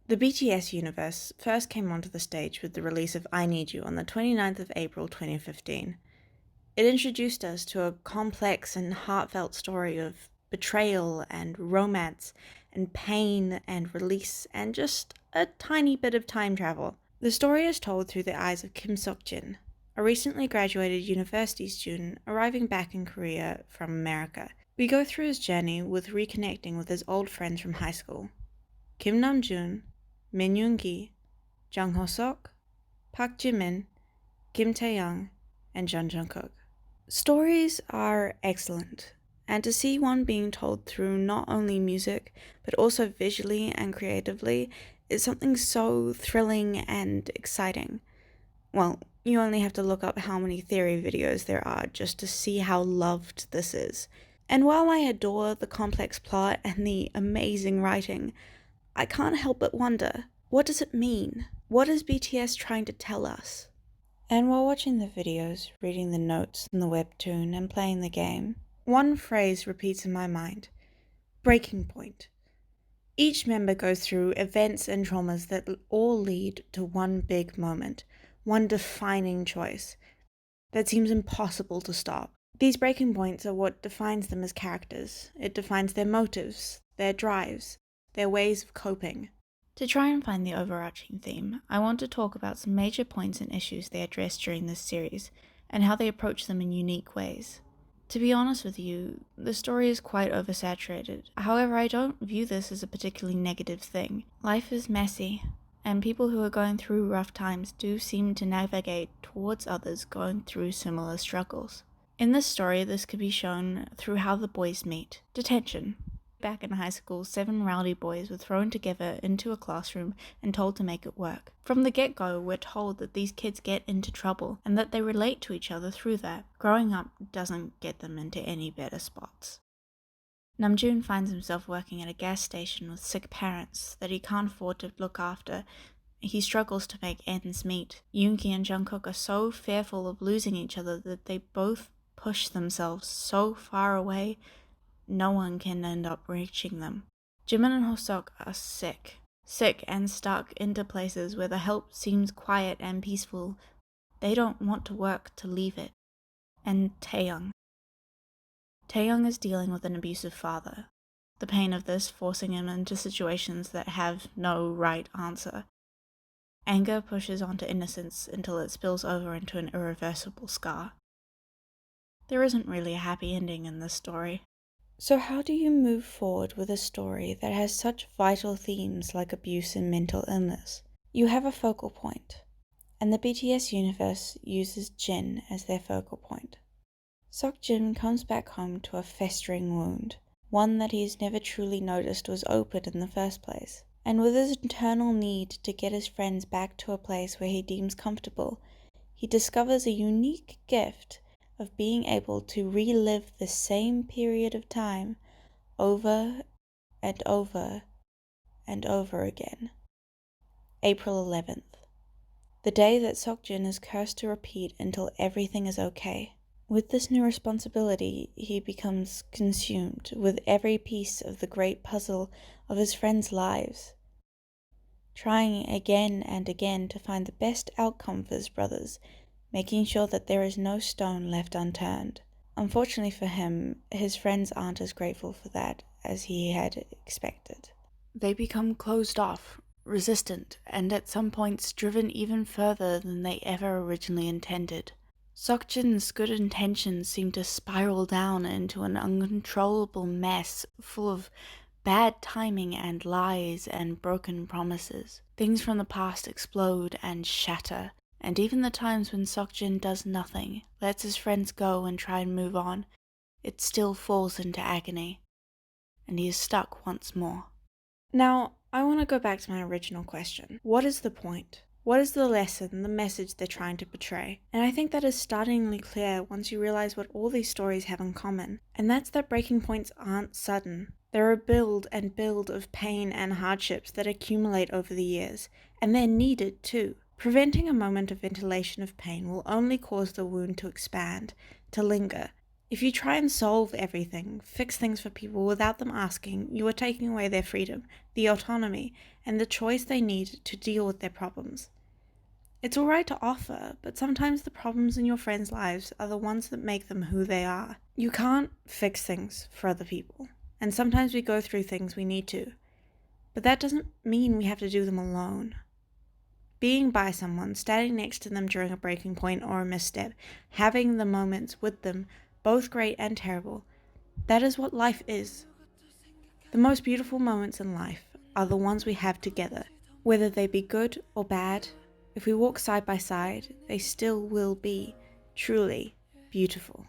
The BTS universe first came onto the stage with the release of I Need You on the 29th of April 2015. It introduced us to a complex and heartfelt story of betrayal and romance and pain and release and just a tiny bit of time travel. The story is told through the eyes of Kim Seok-jin, a recently graduated university student arriving back in Korea from America. We go through his journey with reconnecting with his old friends from high school. Kim Namjoon, Min Yoon-gi, Jung Ho-seok, Park Ji-min, Kim Tae-young, and Jung Jungkook. Stories are excellent, and to see one being told through not only music, but also visually and creatively is something so thrilling and exciting. Well, you only have to look up how many theory videos there are just to see how loved this is. And while I adore the complex plot and the amazing writing, I can't help but wonder, what does it mean? What is BTS trying to tell us? And while watching the videos, reading the notes in the webtoon, and playing the game, one phrase repeats in my mind: breaking point. Each member goes through events and traumas that all lead to one big moment, one defining choice that seems impossible to stop. These breaking points are what defines them as characters. It defines their motives, their drives, their ways of coping. To try and find the overarching theme, I want to talk about some major points and issues they address during this series, and how they approach them in unique ways. To be honest with you, the story is quite oversaturated. However, I don't view this as a particularly negative thing. Life is messy, and people who are going through rough times do seem to navigate towards others going through similar struggles. In this story, this could be shown through how the boys meet. Detention. Back in high school, 7 rowdy boys were thrown together into a classroom and told to make it work. From the get-go, we're told that these kids get into trouble and that they relate to each other through that. Growing up doesn't get them into any better spots. Namjoon finds himself working at a gas station with sick parents that he can't afford to look after. He struggles to make ends meet. Yoongi and Jungkook are so fearful of losing each other that they both push themselves so far away no one can end up reaching them. Jimin and Hoseok are sick and stuck into places where the help seems quiet and peaceful. They don't want to work to leave it. And Taeyoung. Taeyoung is dealing with an abusive father. The pain of this forcing him into situations that have no right answer. Anger pushes onto innocence until it spills over into an irreversible scar. There isn't really a happy ending in this story. So how do you move forward with a story that has such vital themes like abuse and mental illness? You have a focal point, and the BTS universe uses Jin as their focal point. Seok-jin comes back home to a festering wound, one that he's never truly noticed was open in the first place. And with his internal need to get his friends back to a place where he deems comfortable, he discovers a unique gift of being able to relive the same period of time over and over and over again. April 11th. The day that Seok-jin is cursed to repeat until everything is okay. With this new responsibility, he becomes consumed with every piece of the great puzzle of his friends' lives, trying again and again to find the best outcome for his brothers, making sure that there is no stone left unturned. Unfortunately for him, his friends aren't as grateful for that as he had expected. They become closed off, resistant, and at some points driven even further than they ever originally intended. Seok-jin's good intentions seem to spiral down into an uncontrollable mess full of bad timing and lies and broken promises. Things from the past explode and shatter. And even the times when Seok-jin does nothing, lets his friends go and try and move on, it still falls into agony, and he is stuck once more. Now, I want to go back to my original question. What is the point? What is the lesson, the message they're trying to portray? And I think that is startlingly clear once you realize what all these stories have in common, and that's that breaking points aren't sudden. They're a build and build of pain and hardships that accumulate over the years, and they're needed too. Preventing a moment of ventilation of pain will only cause the wound to expand, to linger, If you try and solve everything, fix things for people without them asking, you are taking away their freedom, the autonomy, and the choice they need to deal with their problems. It's alright to offer, but sometimes the problems in your friends' lives are the ones that make them who they are. You can't fix things for other people, and sometimes we go through things we need to, but that doesn't mean we have to do them alone. Being by someone, standing next to them during a breaking point or a misstep, having the moments with them, both great and terrible, that is what life is. The most beautiful moments in life are the ones we have together. Whether they be good or bad, if we walk side by side, they still will be truly beautiful.